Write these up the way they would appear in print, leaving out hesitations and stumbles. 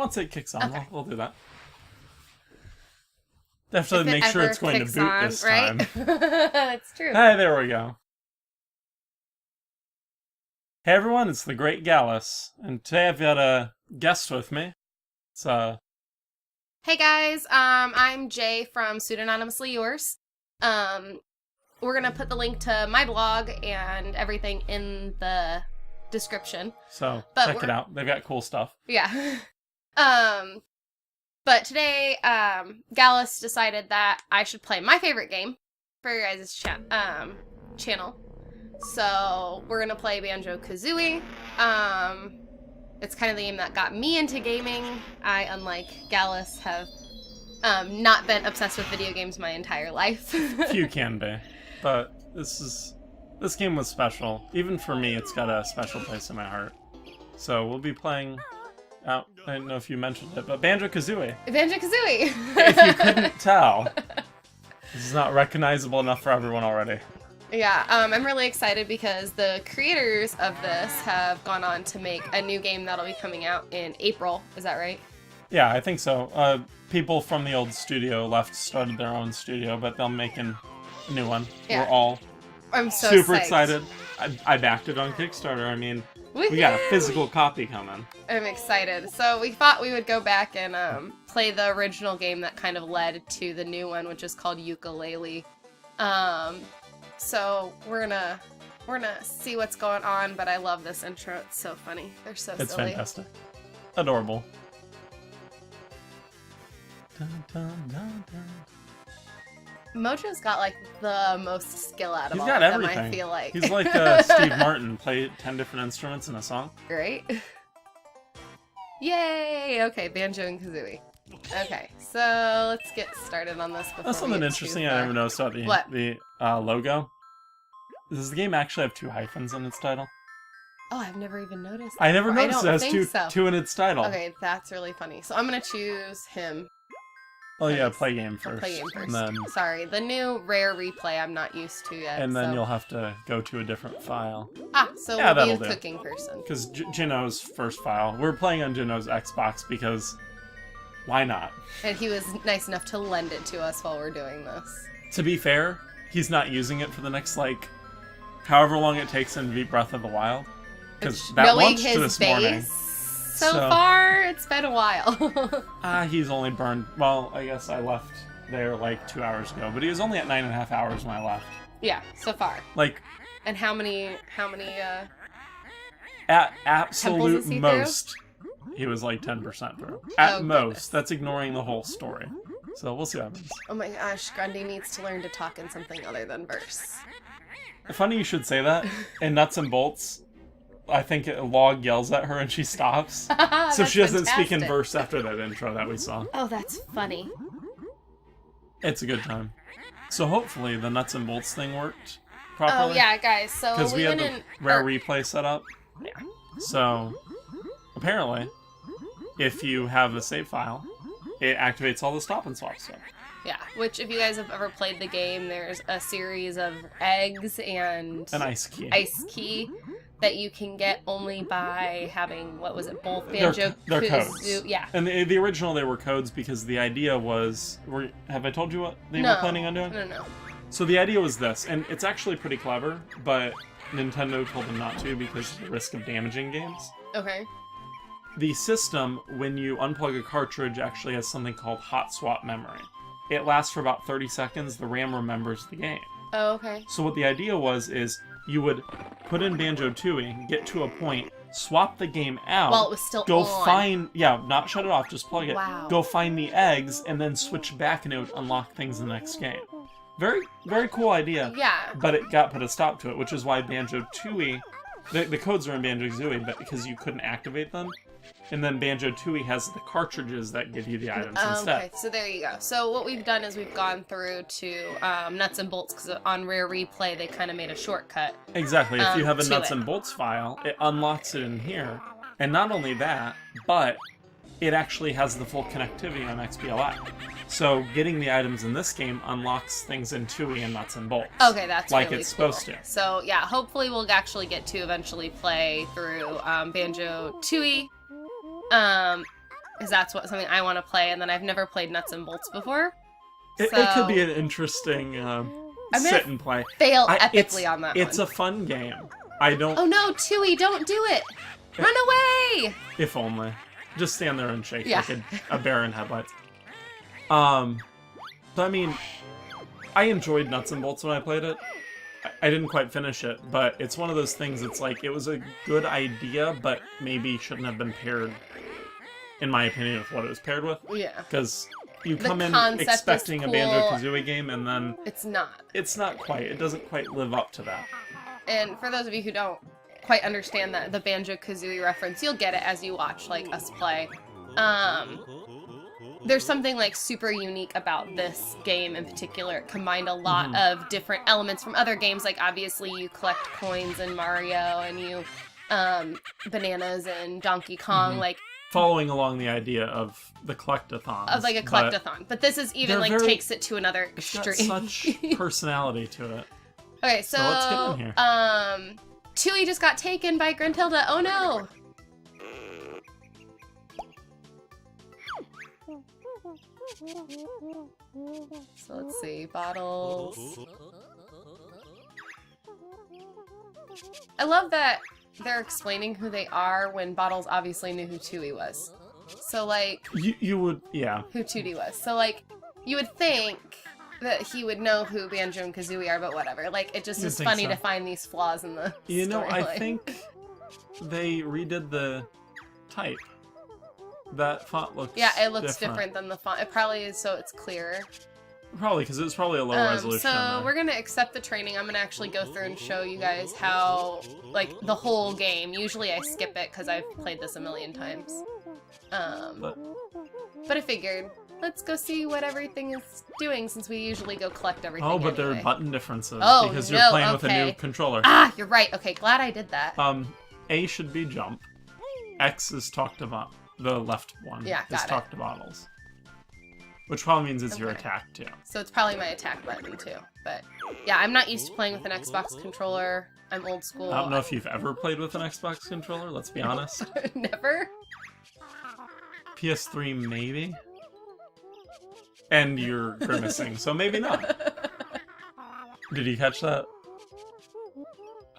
once it kicks on, we'll do that. Definitely make sure it's going to boot this time. That's true. Hey, there we go. Hey everyone, it's the Great Gallus, and today I've got a guest with me. It's Hey guys, I'm Jay from Pseudonymously Yours. We're gonna put the link to my blog and everything in the description. So check it out. They've got cool stuff. Yeah. But today, Gallus decided that I should play my favorite game for your guys' channel. So we're gonna play Banjo Kazooie. It's kind of the game that got me into gaming. I, unlike Gallus, have not been obsessed with video games my entire life. Few can be, but this game was special. Even for me, it's got a special place in my heart. So we'll be playing. I don't know if you mentioned it, but Banjo Kazooie. Banjo Kazooie. If you couldn't tell, this is not recognizable enough for everyone already. Yeah, I'm really excited because the creators of this have gone on to make a new game that'll be coming out in April. Is that right? Yeah, I think so. People from the old studio started their own studio, but they'll make a new one. Yeah. We're all I'm so super psyched. excited. I backed it on Kickstarter. I mean, Woo-hoo! we got a physical copy coming. I'm excited. So we thought we would go back and play the original game that kind of led to the new one, which is called Ukulele. So we're gonna see what's going on, but I love this intro. It's so funny. They're so silly. It's fantastic. Adorable. Dun, dun, dun, dun. Mojo's got like the most skill out of all got of them, everything. I feel like. He's like Steve Martin, play 10 different instruments in a song. Great. Yay! Okay, Banjo and Kazooie. Okay, so let's get started on this before That's something interesting I never noticed about the logo. Does the game actually have 2 hyphens in its title? Oh, I've never even noticed that I never before. noticed it has two in its title. Okay, that's really funny. So I'm gonna choose him. Oh yeah, play game I'll first. play game first. And then, sorry, the new rare replay I'm not used to yet. and then you'll have to go to a different file. So yeah, we'll be a that'll do. cooking person. Because Jino's first file. We're playing on Jino's Xbox because why not? And he was nice enough to lend it to us while we're doing this. To be fair, he's not using it for the next, however long it takes him to beat Breath of the Wild. Because that knowing launched his this base, morning. So far, it's been a while. He's only burned, well, I guess I left there 2 hours ago, but he was only at 9.5 hours when I left. Yeah, so far. And how many at absolute is he most, he was 10% through. At most, that's ignoring the whole story. So we'll see what happens. Oh my gosh, Grundy needs to learn to talk in something other than verse. Funny you should say that. In Nuts and Bolts, I think a log yells at her and she stops. So she doesn't speak in verse after that intro that we saw. Oh, that's funny. It's a good time. So hopefully the Nuts and Bolts thing worked properly. Oh yeah, guys, so because we had the rare replay set up. Yeah. So apparently, if you have a save file, it activates all the stop and swap stuff. Yeah, which if you guys have ever played the game, there's a series of eggs and an ice key. That you can get only by having, what was it, both Banjo they're Kazooie. codes. Yeah. And the original, they were codes because the idea was... have I told you what they were planning on doing? No. So the idea was this, and it's actually pretty clever, but Nintendo told them not to because of the risk of damaging games. Okay. The system, when you unplug a cartridge, actually has something called hot swap memory. It lasts for about 30 seconds. The RAM remembers the game. Oh, okay. So what the idea is you would put in Banjo-Tooie, get to a point, swap the game out. While it was still go on. find, not shut it off, just plug it. Wow. Go find the eggs, and then switch back, and it would unlock things in the next game. Very, very cool idea. Yeah. But it got put a stop to it, which is why Banjo-Tooie, the codes are in Banjo-Kazooie, but because you couldn't activate them. And then Banjo-Tooie has the cartridges that give you the items instead. Okay, so there you go. So what we've done is we've gone through to Nuts and Bolts, because on Rare Replay they kind of made a shortcut. Exactly. If you have a Nuts it. and Bolts file, it unlocks it in here. And not only that, but it actually has the full connectivity on XBLA. So getting the items in this game unlocks things in Tooie and Nuts and Bolts. Okay, that's like really it's cool. supposed to. So yeah, hopefully we'll actually get to eventually play through Banjo-Tooie. because that's something I want to play, and then I've never played Nuts and Bolts before. It could be an interesting sit and play. Fail epically on that It's one. a fun game. I don't... Oh no, Tui, don't do it! Run away! If only. Just stand there and shake Yeah. like a bear in headlights. But I mean, I enjoyed Nuts and Bolts when I played it. I didn't quite finish it, but it's one of those things, it's like, it was a good idea, but maybe shouldn't have been paired, in my opinion, with what it was paired with. Yeah. Because you The come in concept is expecting a cool. Banjo Kazooie game, and then It's not. it's not quite. It doesn't quite live up to that. And for those of you who don't quite understand the Banjo Kazooie reference, you'll get it as you watch like us play. There's something like super unique about this game in particular. It combined a lot of different elements from other games. Like obviously you collect coins in Mario, and you bananas and Donkey Kong. Like Following along the idea of the collectathons. of like a collectathon. But this is even they're like very- takes it to another It's got extreme. such personality to it. Okay, so let's get in here. Tui just got taken by Gruntilda. Oh no! So let's see, bottles. I love that they're explaining who they are when Bottles obviously knew who Tui was. So like, You would, yeah. who Tootie was. So like, you would think that he would know who Banjo and Kazooie are, but whatever. Like, it just You'd is think funny so. to find these flaws in the You know, I storyline. think they redid the type. That font looks Yeah, it looks different than the font. It probably is so it's clearer. Probably, because it was probably a low resolution. So we're gonna accept the training. I'm gonna actually go through and show you guys how, like, the whole game. Usually I skip it because I've played this a million times. But I figured, let's go see what everything is doing since we usually go collect everything. Oh, but there anyway. are button differences Oh, because no, you're playing with a new okay. controller. Ah, you're right. Okay, glad I did that. A should be jump. X is talk to bot. The left one Yeah, is got it. talk to bottles. Which probably means it's your Okay. attack too. So it's probably my attack button too. But yeah, I'm not used to playing with an Xbox controller. I'm old school. I don't know if you've ever played with an Xbox controller, let's be honest. Never. PS3 maybe? And you're grimacing, so maybe not. Did you catch that?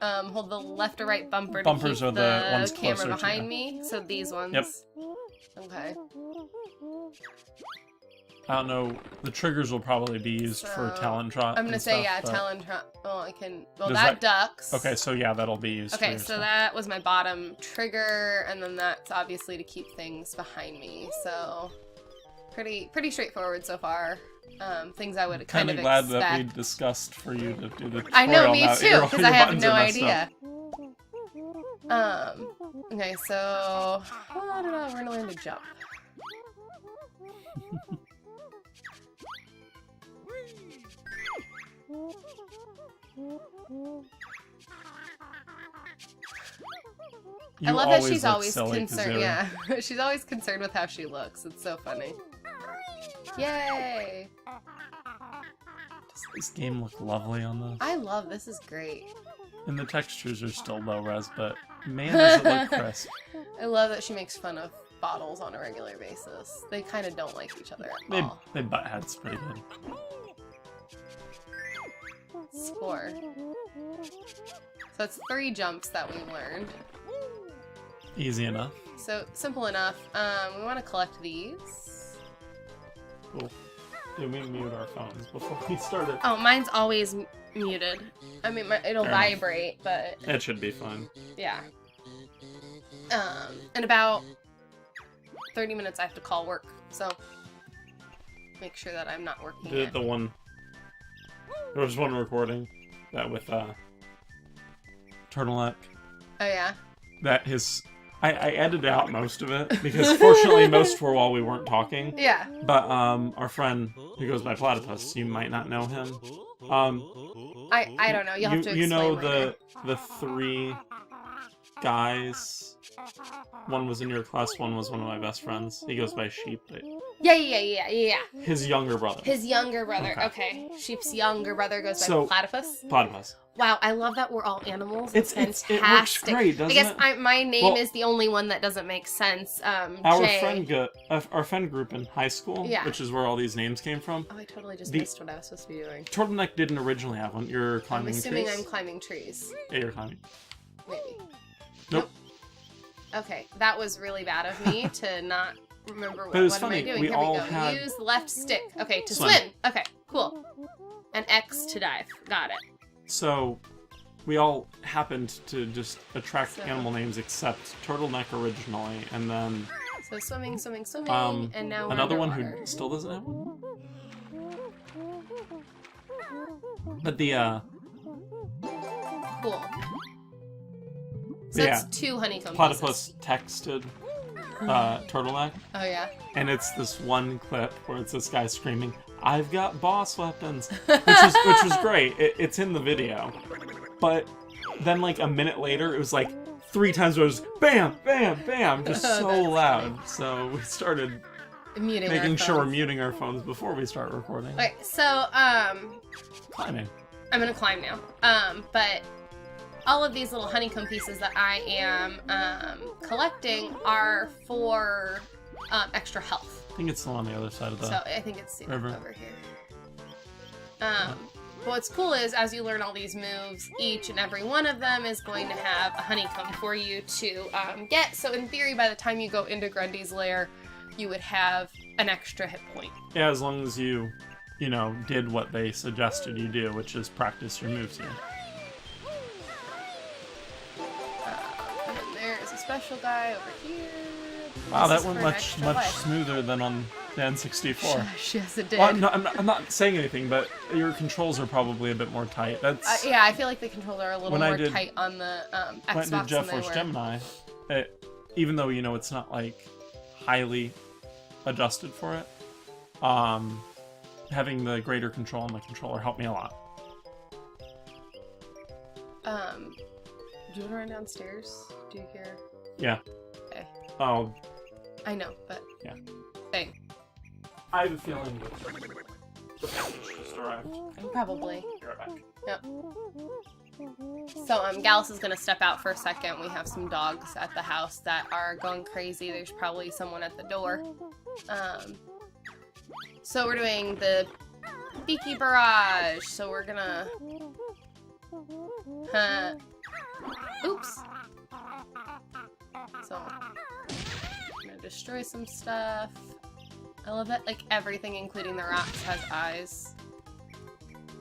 Hold the left or right bumper Bumpers to are keep the ones camera closer to behind you. me. So these ones. Yep. Okay. I don't know. The triggers will probably be used for So, talent trot. I'm gonna and say stuff, yeah, but- talent. Oh, I can. Well, Does that that- ducks. Okay, so yeah, that'll be used for Okay, your so stuff. that was my bottom trigger, and then that's obviously to keep things behind me. So pretty straightforward so far. Things I would kind Kind of of glad expect. that we discussed for you to do the tutorial. I know, me now. too, All because your I have buttons no are messed idea. up. Okay, so I don't know. We're gonna learn to jump. I You love that she's look always silly, concerned. Kazooie. Yeah, she's always concerned with how she looks. It's so funny. Yay! Does this game look lovely on this? I love this. Is great. And the textures are still low res, but man, does it look crisp. I love that she makes fun of bottles on a regular basis. They kind of don't like each other at all. They butt heads pretty good. Score. So it's 3 jumps that we learned. Easy enough. So simple enough. We want to collect these. Cool. Did we mute our phones before we started? Oh, mine's always muted. I mean, it'll Fair enough. vibrate, but It should be fine. yeah. In about 30 minutes, I have to call work, so make sure that I'm not working. The yet. one. There was one recording that with Turtleneck. Oh yeah. That his. I edited out most of it because fortunately most were while we weren't talking. Yeah. But our friend who goes by Platypus, you might not know him. I don't know. You'll have to explain you know later. the 3 guys. One was in your class. One was one of my best friends. He goes by Sheep. Yeah. His younger brother. His younger brother. Okay. Okay. Sheep's younger brother goes by So- Platypus. Platypus. Wow, I love that we're all animals. It works great, doesn't I guess it? my name is the only one that doesn't make sense. Our Jay. our friend group in high school, which is where all these names came from. Oh, I totally just missed what I was supposed to be doing. Turtleneck didn't originally have one. You're climbing trees? I'm assuming I'm climbing trees. Yeah, you're climbing. Maybe. Nope. Okay, that was really bad of me to not remember what, But it was what funny. am I doing. We Here all we go. had... Use left stick. Okay, to Swim. swim. Okay, cool. And X to dive. Got it. So, we all happened to just attract animal names except Turtleneck originally, and then... So swimming, and now we're another one underwater. who still doesn't have one? But the, Cool. So that's 2 honeycomb Platypus pieces. texted Turtleneck, Oh, yeah? and it's this one clip where it's this guy screaming, "I've got boss weapons," which was great. It's in the video. But then, like, a minute later, it was like 3 times where it was bam, bam, bam, just so loud. Funny. So we started making sure we're muting our phones before we start recording. Okay, so, climbing. I'm gonna climb now. But all of these little honeycomb pieces that I am collecting are for extra health. I think it's still on the other side of the So I think it's river. over here. But what's cool is as you learn all these moves, each and every one of them is going to have a honeycomb for you to get. So in theory, by the time you go into Grundy's lair, you would have an extra hit point. Yeah, as long as you know, did what they suggested you do, which is practice your moves here. And then there's a special guy over here. Wow, This that is went for an much extra much life. smoother than on the N64. Yes, it did. Well, I'm not saying anything, but your controls are probably a bit more tight. That's Yeah, I feel like the controls are a little more tight on the Xbox when I did Jet than they Force were. Gemini, even though it's not like highly adjusted for it, having the greater control on the controller helped me a lot. Do you want to run downstairs? Do you hear? Yeah. Okay. Oh. I know, but yeah. Thing. I have a feeling the package just arrived. Probably. Be right back. Yep. So Gallus is gonna step out for a second. We have some dogs at the house that are going crazy. There's probably someone at the door. So we're doing the Beaky Barrage. So we're gonna oops. So I'm gonna destroy some stuff. I love that like everything including the rocks has eyes.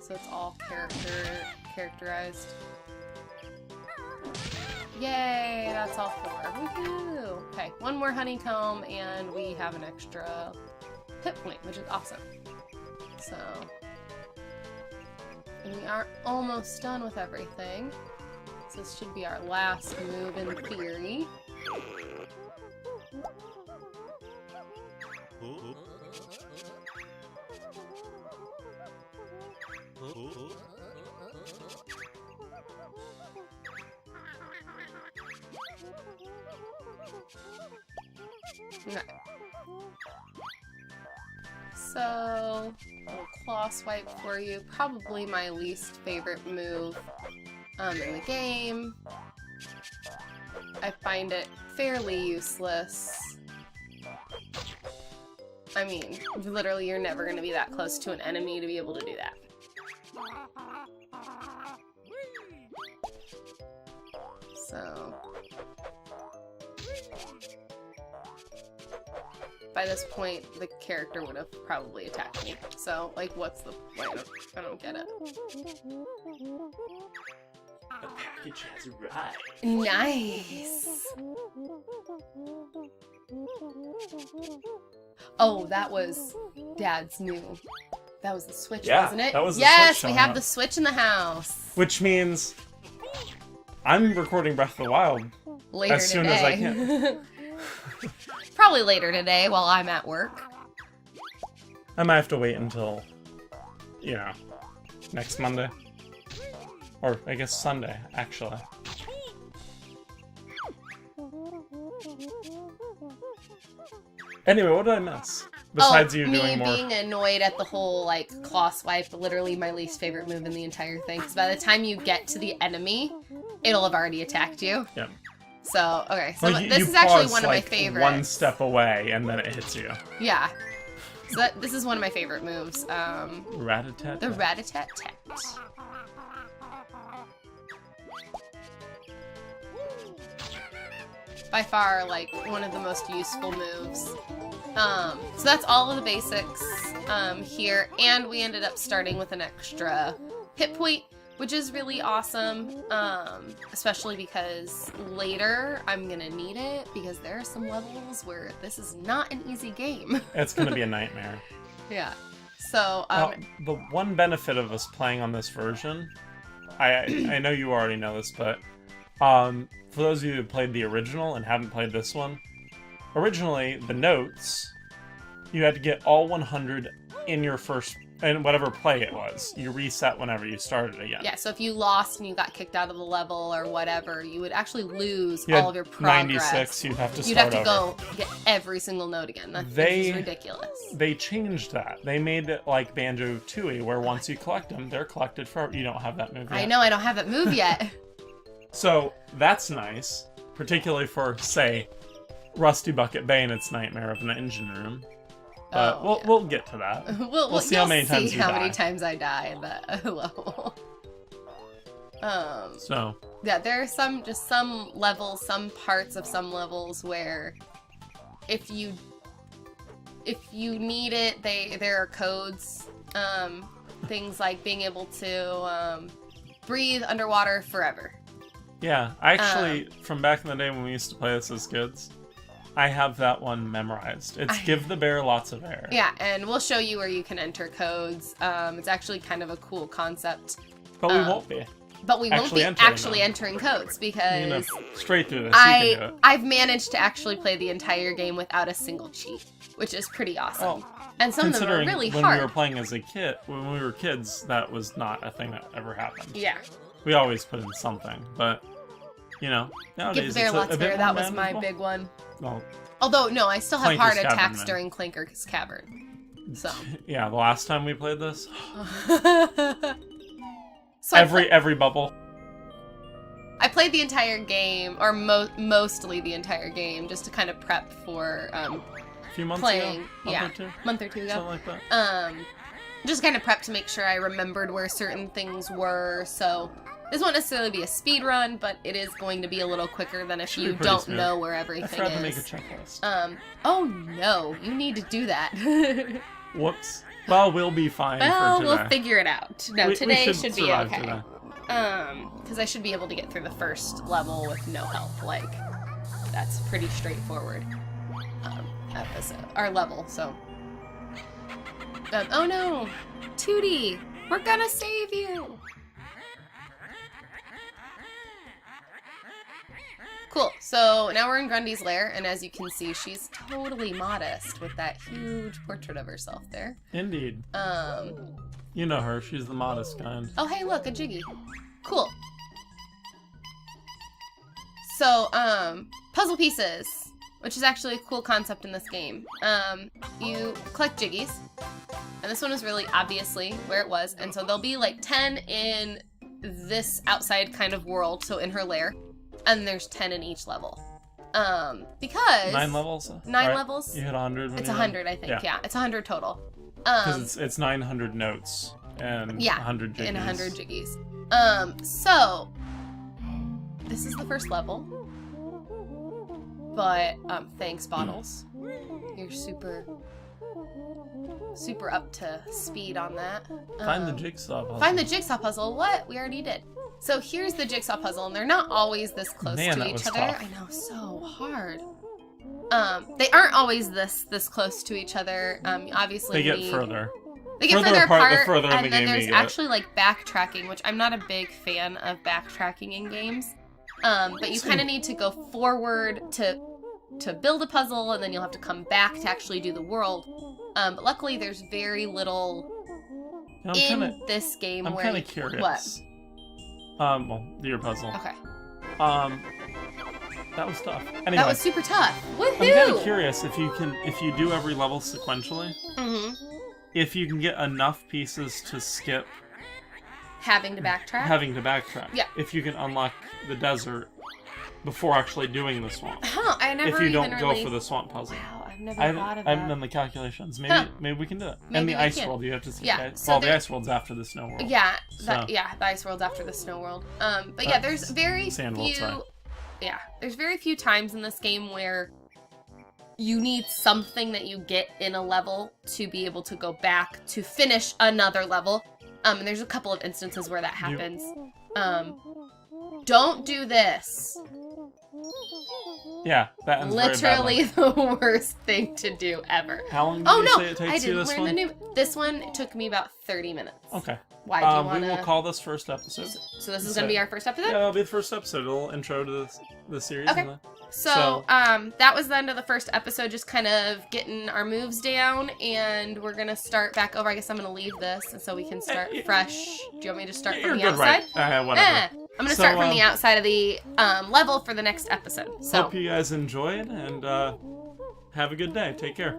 So it's all characterized. Yay, that's all 4. Woohoo! Okay, 1 more honeycomb and we have an extra hit point, which is awesome. So, and we are almost done with everything. So this should be our last move in theory. Okay. So, a little claw swipe for you. Probably my least favorite move in the game. I find it fairly useless. I mean, literally you're never going to be that close to an enemy to be able to do that. So... by this point, the character would have probably attacked me. So, like, what's the point? I don't get it. The package has arrived. Nice! Oh, that was Dad's new... that was the Switch, wasn't it? That was the yes, Switch we have up. the Switch in the house. Which means I'm recording Breath of the Wild Later as soon today. as I can. Probably later today while I'm at work. I might have to wait until, next Monday. Or, I guess Sunday, actually. Anyway, what did I miss? Besides you me doing more. being annoyed at the whole, like, claw swipe, literally my least favorite move in the entire thing. Because by the time you get to the enemy, it'll have already attacked you. Yeah. So, okay. So Like, this you is actually pause, one of my like, favorites. one step away, and then it hits you. Yeah. So this is one of my favorite moves. Ratatat. The Ratatat. By far, like, one of the most useful moves. So that's all of the basics here, and we ended up starting with an extra hit point, which is really awesome, especially because later I'm gonna need it, because there are some levels where this is not an easy game. It's gonna be a nightmare. Yeah. So, the one benefit of us playing on this version, I know you already know this, but for those of you who played the original and haven't played this one, originally the notes, you had to get all 100 in your first, in whatever play it was. You reset whenever you started again. yeah, so if you lost and you got kicked out of the level or whatever, you would actually lose You had all of your progress. 96, you'd have to You'd start have to over. go get every single note again. That's ridiculous. They changed that. They made it like Banjo Kazooie, where once you collect them, they're collected forever. You don't have that move yet. I know, I don't have that move yet. So that's nice, particularly for, say, Rusty Bucket Bay and its nightmare of an engine room. But we'll get to that. we'll see how many times you die. many times I die in that level. So yeah, there are some levels, some parts of some levels where if you need it, there are codes. Things like being able to breathe underwater forever. yeah, I actually, from back in the day when we used to play this as kids, I have that one memorized. It's give the bear lots of air. Yeah, and we'll show you where you can enter codes. It's actually kind of a cool concept. But we won't be. But we won't be actually entering codes because straight through this. You can do it. I've managed to actually play the entire game without a single cheat, which is pretty awesome. And some of them are really when hard. we were playing as a kid, when we were kids, that was not a thing that ever happened. Yeah. We always put in something, but you know, nowadays Give the bear it's lots a of bit air. more That was my manageable. big one. Well, Although, no, I still have Clanker's heart Cavern, attacks man. during Clanker's Cavern. So. yeah, the last time we played this, So every bubble. I played the entire game, or mostly the entire game, just to kind of prep for A few months playing. ago, month or two ago. something like that. Just kind of prep to make sure I remembered where certain things were. So this won't necessarily be a speed run, but it is going to be a little quicker than if Should you be pretty don't smooth. know where I everything forgot is. to make a checklist. Oh no, you need to do that. Whoops. Well, we'll be fine Well, for today. we'll figure it out. No, We today should should be survive okay. today. Because I should be able to get through the first level with no help. Like, that's pretty straightforward. Episode or level. So. Oh no, Tootie, we're gonna save you. Cool. So now we're in Grundy's lair, and as you can see, she's totally modest with that huge portrait of herself there. Indeed. You know her. She's the modest kind. Oh, hey, look, a Jiggy. Cool. So, puzzle pieces, which is actually a cool concept in this game. You collect Jiggies, and this one is really obviously where it was, and so there'll be like 10 in this outside kind of world, so in her lair, and there's 10 in each level. Because... 9 levels? 9 right? less. You hit 100 when It's you're 100, I think, yeah. It's 100 total. Because it's 900 notes and 100 jiggies. And 100 Jiggies. So, this is the first level. But, thanks, Bottles. You're super up to speed on that. Find the jigsaw puzzle. Find the jigsaw puzzle. What? We already did. So here's the jigsaw puzzle, and they're not always this close to each other. Tough. I know, so hard. They aren't always this close to each other. Obviously, They get further. They get Further further apart, apart, the further in and the then game there's you get. actually like backtracking, which I'm not a big fan of backtracking in games. But you kind of need to go forward to build a puzzle, and then you'll have to come back to actually do the world. But luckily, there's very little this game I'm where kind of curious. What? Well, your puzzle. Okay. That was tough. Anyway, That was super tough. Woohoo! I'm kind of curious if you do every level sequentially, if you can get enough pieces to skip Having to backtrack? Yeah. If you can unlock the desert before actually doing the swamp. Huh, I never If you even don't go for the swamp puzzle. Wow, I've never I thought of haven't that. done the calculations. Maybe we can do it. Maybe And the we ice can. world, you have to skip. Yeah, The so the there- ice world's after the snow world. Yeah, So- the ice world's after the snow world. But yeah, there's very Sand world's few. right. Yeah, there's very few times in this game where you need something that you get in a level to be able to go back to finish another level. And there's a couple of instances where that happens. Don't do this. Yeah, that ends very Literally badly. the worst thing to do ever. How long did Oh you no, say it takes I you didn't this learn one? the new. This one took me about 30 minutes. Okay. Why do you want We will to? call this first episode. So this is gonna be our first episode. Yeah, it'll be the first episode. A little intro to the series. Okay. And then- So, that was the end of the first episode, just kind of getting our moves down, and we're gonna start back over. I guess I'm gonna leave this, and so we can start fresh. Do you want me to start You're from the good, outside? right? Whatever. I'm gonna So, start from the outside of the level for the next episode. So, Hope you guys enjoyed, and have a good day. Take care.